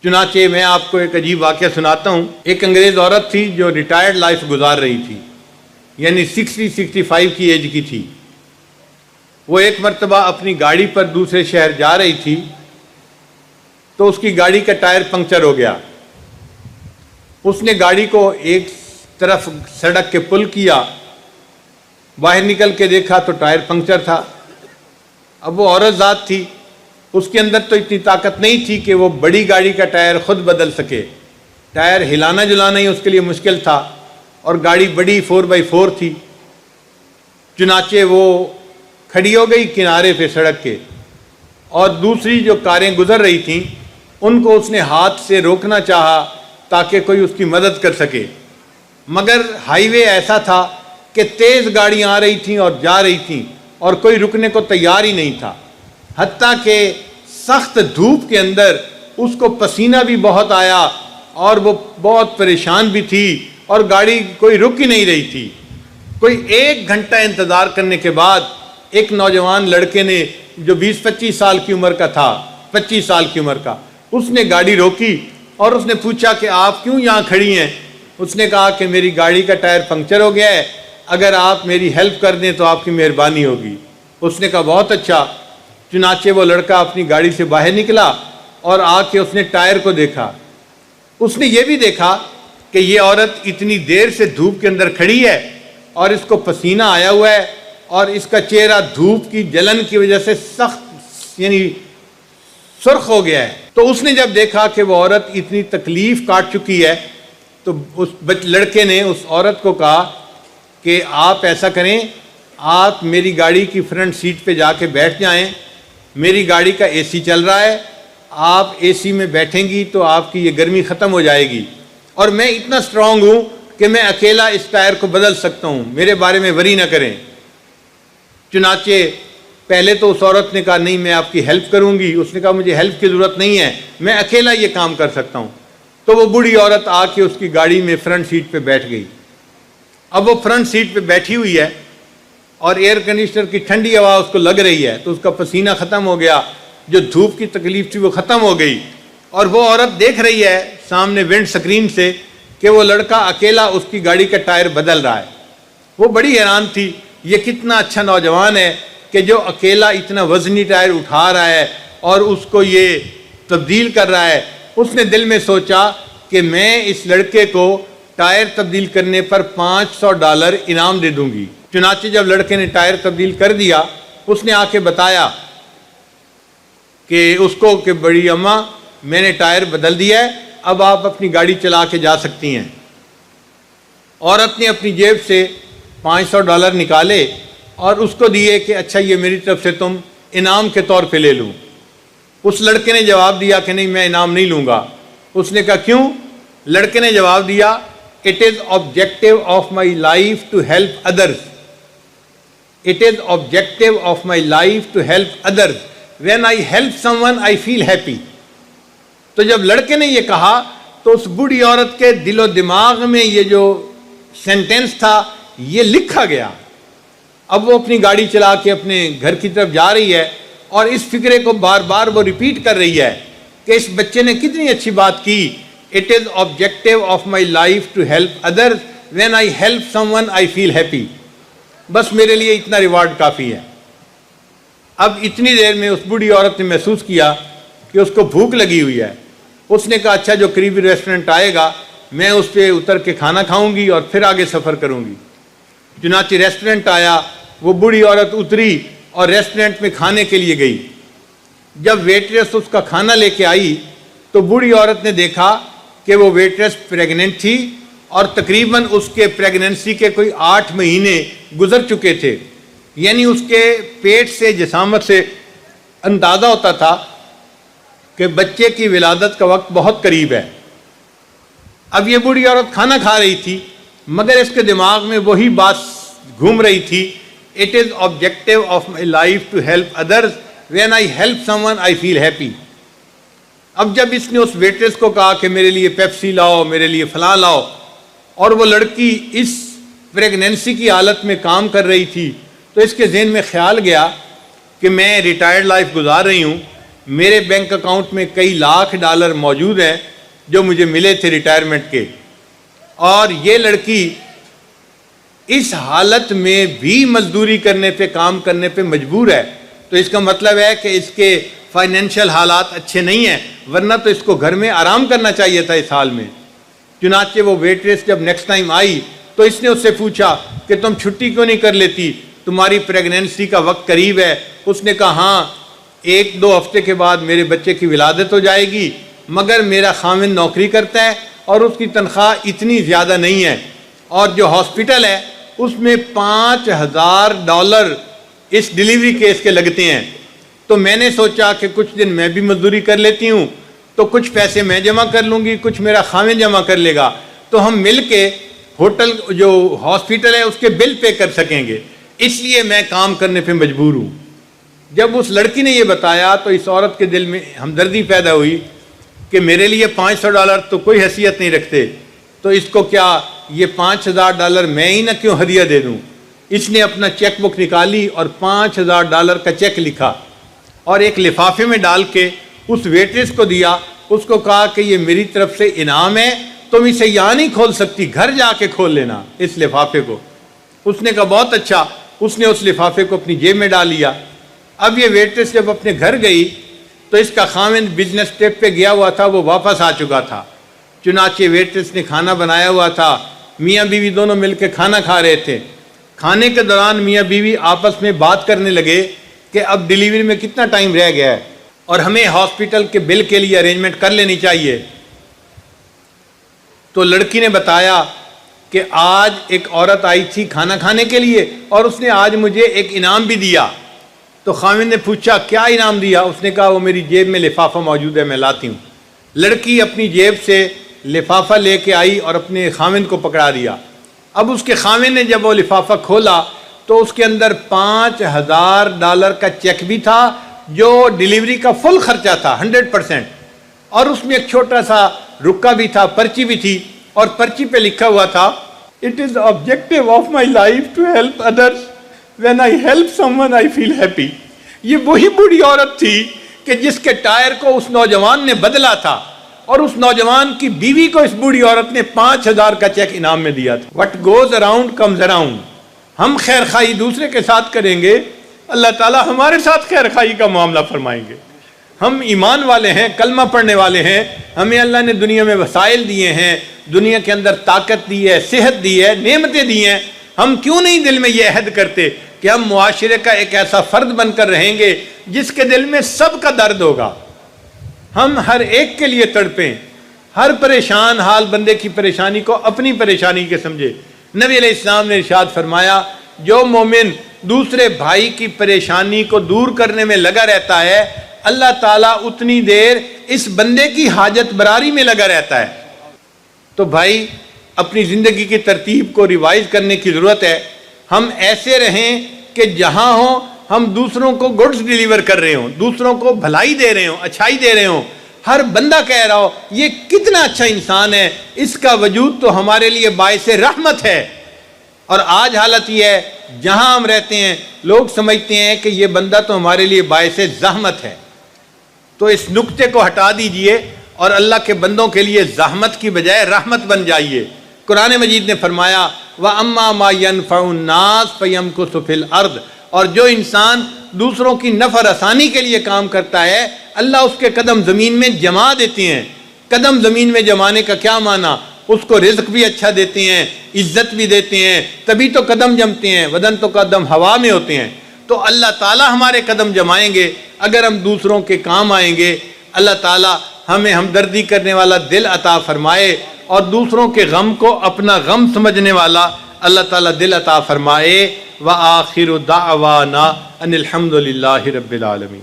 چنانچہ میں آپ کو ایک عجیب واقعہ سناتا ہوں۔ ایک انگریز عورت تھی جو ریٹائرڈ لائف گزار رہی تھی، یعنی 65 کی ایج کی تھی۔ وہ ایک مرتبہ اپنی گاڑی پر دوسرے شہر جا رہی تھی تو اس کی گاڑی کا ٹائر پنکچر ہو گیا۔ اس نے گاڑی کو ایک طرف سڑک کے پل کیا، باہر نکل کے دیکھا تو ٹائر پنکچر تھا۔ اب وہ عورت ذات تھی، اس کے اندر تو اتنی طاقت نہیں تھی کہ وہ بڑی گاڑی کا ٹائر خود بدل سکے۔ ٹائر ہلانا جلانا ہی اس کے لیے مشکل تھا، اور گاڑی بڑی 4x4 تھی۔ چنانچہ وہ کھڑی ہو گئی کنارے پہ سڑک کے، اور دوسری جو کاریں گزر رہی تھیں ان کو اس نے ہاتھ سے روکنا چاہا تاکہ کوئی اس کی مدد کر سکے، مگر ہائی وے ایسا تھا کہ تیز گاڑیاں آ رہی تھیں اور جا رہی تھیں اور کوئی رکنے کو تیار ہی نہیں تھا۔ حتیٰ کہ سخت دھوپ کے اندر اس کو پسینہ بھی بہت آیا اور وہ بہت پریشان بھی تھی، اور گاڑی کوئی رک ہی نہیں رہی تھی۔ کوئی 1 گھنٹہ انتظار کرنے کے بعد ایک نوجوان لڑکے نے جو 20-25 سال کی عمر کا تھا، 25 سال کی عمر کا، اس نے گاڑی روکی اور اس نے پوچھا کہ آپ کیوں یہاں کھڑی ہیں؟ اس نے کہا کہ میری گاڑی کا ٹائر پنکچر ہو گیا ہے، اگر آپ میری ہیلپ کر دیں تو آپ کی مہربانی ہوگی۔ اس نے کہا بہت اچھا۔ چنانچہ وہ لڑکا اپنی گاڑی سے باہر نکلا اور آ کے اس نے ٹائر کو دیکھا۔ اس نے یہ بھی دیکھا کہ یہ عورت اتنی دیر سے دھوپ کے اندر کھڑی ہے اور اس کو پسینہ آیا ہوا ہے، اور اس کا چہرہ دھوپ کی جلن کی وجہ سے سخت یعنی سرخ ہو گیا ہے۔ تو اس نے جب دیکھا کہ وہ عورت اتنی تکلیف کاٹ چکی ہے تو اس لڑکے نے اس عورت کو کہا کہ آپ ایسا کریں، آپ میری گاڑی کی فرنٹ سیٹ پہ جا کے بیٹھ جائیں، میری گاڑی کا اے سی چل رہا ہے، آپ اے سی میں بیٹھیں گی تو آپ کی یہ گرمی ختم ہو جائے گی، اور میں اتنا اسٹرانگ ہوں کہ میں اکیلا اس ٹائر کو بدل سکتا ہوں، میرے بارے میں وری نہ کریں۔ چنانچہ پہلے تو اس عورت نے کہا نہیں میں آپ کی ہیلپ کروں گی، اس نے کہا مجھے ہیلپ کی ضرورت نہیں ہے، میں اکیلا یہ کام کر سکتا ہوں۔ تو وہ بوڑھی عورت آ کے اس کی گاڑی میں فرنٹ سیٹ پہ بیٹھ گئی۔ اب وہ فرنٹ سیٹ پہ بیٹھی ہوئی ہے اور ایئر کنڈیشنر کی ٹھنڈی ہوا اس کو لگ رہی ہے، تو اس کا پسینہ ختم ہو گیا، جو دھوپ کی تکلیف تھی وہ ختم ہو گئی، اور وہ عورت دیکھ رہی ہے سامنے ونڈ سکرین سے کہ وہ لڑکا اکیلا اس کی گاڑی کا ٹائر بدل رہا ہے۔ وہ بڑی حیران تھی، یہ کتنا اچھا نوجوان ہے کہ جو اکیلا اتنا وزنی ٹائر اٹھا رہا ہے اور اس کو یہ تبدیل کر رہا ہے۔ اس نے دل میں سوچا کہ میں اس لڑکے کو ٹائر تبدیل کرنے پر $500 انعام دے دوں گی۔ چنانچہ جب لڑکے نے ٹائر تبدیل کر دیا، اس نے آ کے بتایا کہ اس کو کہ بڑی اماں میں نے ٹائر بدل دیا ہے، اب آپ اپنی گاڑی چلا کے جا سکتی ہیں۔ عورت نے اپنی جیب سے $500 نکالے اور اس کو دیے کہ اچھا یہ میری طرف سے تم انعام کے طور پہ لے لوں۔ اس لڑکے نے جواب دیا کہ نہیں میں انعام نہیں لوں گا۔ اس نے کہا کیوں؟ لڑکے نے جواب دیا It is objective of my life to help others. It is objective of my life to help others. When I help someone, I feel happy. تو جب لڑکے نے یہ کہا تو اس بوڑھی عورت کے دل و دماغ میں یہ جو سینٹینس تھا یہ لکھا گیا۔ اب وہ اپنی گاڑی چلا کے اپنے گھر کی طرف جا رہی ہے اور اس فکرے کو بار بار وہ ریپیٹ کر رہی ہے کہ اس بچے نے کتنی اچھی بات کی۔ It is objective of my life to help others. When I help someone, I feel happy. بس میرے لیے اتنا ریوارڈ کافی ہے۔ اب اتنی دیر میں اس بوڑھی عورت نے محسوس کیا کہ اس کو بھوک لگی ہوئی ہے۔ اس نے کہا اچھا جو قریبی ریسٹورنٹ آئے گا میں اس پہ اتر کے کھانا کھاؤں گی اور پھر آگے سفر کروں گی۔ چنانچہ ریسٹورنٹ آیا، وہ بوڑھی عورت اتری اور ریسٹورنٹ میں کھانے کے لیے گئی۔ جب ویٹریس اس کا کھانا لے کے آئی تو بوڑھی عورت نے دیکھا کہ وہ ویٹریس پریگننٹ تھی اور تقریباً اس کے پریگننسی کے کوئی 8 مہینے گزر چکے تھے، یعنی اس کے پیٹ سے جسامت سے اندازہ ہوتا تھا کہ بچے کی ولادت کا وقت بہت قریب ہے۔ اب یہ بوڑھی عورت کھانا کھا رہی تھی مگر اس کے دماغ میں وہی بات گھوم رہی تھی It is objective of my life to help others. When I help someone, I feel happy. اب جب اس نے اس ویٹریس کو کہا کہ میرے لیے پیپسی لاؤ، میرے لیے فلاں لاؤ، اور وہ لڑکی اس پریگننسی کی حالت میں کام کر رہی تھی، تو اس کے ذہن میں خیال گیا کہ میں ریٹائرڈ لائف گزار رہی ہوں، میرے بینک اکاؤنٹ میں کئی لاکھ ڈالر موجود ہیں جو مجھے ملے تھے ریٹائرمنٹ کے، اور یہ لڑکی اس حالت میں بھی مزدوری کرنے پہ، کام کرنے پہ مجبور ہے، تو اس کا مطلب ہے کہ اس کے فائنینشیل حالات اچھے نہیں ہیں، ورنہ تو اس کو گھر میں آرام کرنا چاہیے تھا اس حال میں۔ چنانچہ وہ ویٹریس جب نیکسٹ ٹائم آئی تو اس نے اس سے پوچھا کہ تم چھٹی کیوں نہیں کر لیتی، تمہاری پریگنینسی کا وقت قریب ہے۔ اس نے کہا ہاں 1-2 ہفتے کے بعد میرے بچے کی ولادت ہو جائے گی، مگر میرا خاوند نوکری کرتا ہے اور اس کی تنخواہ اتنی زیادہ نہیں ہے، اور جو ہاسپٹل ہے اس میں $5000 اس ڈیلیوری کیس کے لگتے ہیں، تو میں نے سوچا کہ کچھ دن میں بھی مزدوری کر لیتی ہوں، تو کچھ پیسے میں جمع کر لوں گی، کچھ میرا خاوند جمع کر لے گا، تو ہم مل کے ہوٹل جو ہاسپٹل ہے اس کے بل پے کر سکیں گے، اس لیے میں کام کرنے پہ مجبور ہوں۔ جب اس لڑکی نے یہ بتایا تو اس عورت کے دل میں ہمدردی پیدا ہوئی کہ میرے لیے $500 تو کوئی حیثیت نہیں رکھتے، تو اس کو کیا یہ $5000 میں ہی نہ کیوں ہدیہ دے دوں۔ اس نے اپنا چیک بک نکالی اور $5000 کا چیک لکھا اور ایک لفافے میں ڈال کے اس ویٹریس کو دیا، اس کو کہا کہ یہ میری طرف سے انعام ہے، تم اسے یہاں نہیں کھول سکتی، گھر جا کے کھول لینا اس لفافے کو۔ اس نے کہا بہت اچھا، اس نے اس لفافے کو اپنی جیب میں ڈال لیا۔ اب یہ ویٹریس جب اپنے گھر گئی تو اس کا خاوند بزنس ٹرپ پہ گیا ہوا تھا، وہ واپس آ چکا تھا۔ چنانچہ ویٹریس نے کھانا بنایا ہوا تھا، میاں بیوی دونوں مل کے کھانا کھا رہے تھے۔ کھانے کے دوران میاں بیوی آپس میں بات کرنے لگے کہ اب ڈیلیوری میں کتنا ٹائم رہ گیا ہے اور ہمیں ہاسپٹل کے بل کے لیے ارینجمنٹ کر لینی چاہیے۔ تو لڑکی نے بتایا کہ آج ایک عورت آئی تھی کھانا کھانے کے لیے اور اس نے آج مجھے ایک انعام بھی دیا۔ تو خاوند نے پوچھا کیا انعام دیا؟ اس نے کہا وہ میری جیب میں لفافہ موجود ہے، میں لاتی ہوں۔ لڑکی اپنی جیب سے لفافہ لے کے آئی اور اپنے خاوند کو پکڑا دیا۔ اب اس کے خاوند نے جب وہ لفافہ کھولا تو اس کے اندر $5000 کا چیک بھی تھا جو ڈیلیوری کا فل خرچہ تھا 100%، اور اس میں ایک چھوٹا سا رکا بھی تھا، پرچی بھی تھی، اور پرچی پہ لکھا ہوا تھا "It is the objective of my life to help others. When I help someone I feel happy." یہ وہی بوڑھی عورت تھی کہ جس کے ٹائر کو اس نوجوان نے بدلا تھا، اور اس نوجوان کی بیوی کو اس بوڑھی عورت نے $5000 کا چیک انعام میں دیا تھا۔ What goes around comes around۔ ہم خیر خواہی دوسرے کے ساتھ کریں گے، اللہ تعالیٰ ہمارے ساتھ خیر خواہی کا معاملہ فرمائیں گے۔ ہم ایمان والے ہیں، کلمہ پڑھنے والے ہیں، ہمیں اللہ نے دنیا میں وسائل دیے ہیں، دنیا کے اندر طاقت دی ہے، صحت دی ہے، نعمتیں دی ہیں، ہم کیوں نہیں دل میں یہ عہد کرتے کہ ہم معاشرے کا ایک ایسا فرد بن کر رہیں گے جس کے دل میں سب کا درد ہوگا، ہم ہر ایک کے لیے تڑپیں، ہر پریشان حال بندے کی پریشانی کو اپنی پریشانی کے سمجھے۔ نبی علیہ السلام نے ارشاد فرمایا جو مومن دوسرے بھائی کی پریشانی کو دور کرنے میں لگا رہتا ہے، اللہ تعالیٰ اتنی دیر اس بندے کی حاجت براری میں لگا رہتا ہے۔ تو بھائی اپنی زندگی کی ترتیب کو ریوائز کرنے کی ضرورت ہے۔ ہم ایسے رہیں کہ جہاں ہوں ہم دوسروں کو گڈز ڈیلیور کر رہے ہوں، دوسروں کو بھلائی دے رہے ہوں، اچھائی دے رہے ہوں، ہر بندہ کہہ رہا ہو یہ کتنا اچھا انسان ہے، اس کا وجود تو ہمارے لیے باعث رحمت ہے۔ اور آج حالت یہ ہے جہاں ہم رہتے ہیں لوگ سمجھتے ہیں کہ یہ بندہ تو ہمارے لیے باعث زحمت ہے۔ تو اس نقطے کو ہٹا دیجئے اور اللہ کے بندوں کے لیے زحمت کی بجائے رحمت بن جائیے۔ قرآن مجید نے فرمایا وَأَمَّا مَا يَنْفَعُ النَّاسَ فَيَمْكُثُ فِي الْأَرْضِ، اور جو انسان دوسروں کی نفع رسانی کے لیے کام کرتا ہے اللہ اس کے قدم زمین میں جما دیتے ہیں۔ قدم زمین میں جمانے کا کیا معنی؟ اس کو رزق بھی اچھا دیتے ہیں، عزت بھی دیتے ہیں، تبھی تو قدم جمتے ہیں، ودن تو قدم ہوا میں ہوتے ہیں۔ تو اللہ تعالیٰ ہمارے قدم جمائیں گے اگر ہم دوسروں کے کام آئیں گے۔ اللہ تعالیٰ ہمیں ہمدردی کرنے والا دل عطا فرمائے اور دوسروں کے غم کو اپنا غم سمجھنے والا اللہ تعالیٰ دل عطا فرمائے۔ وآخر دعوانا ان الحمد للہ رب العالمین۔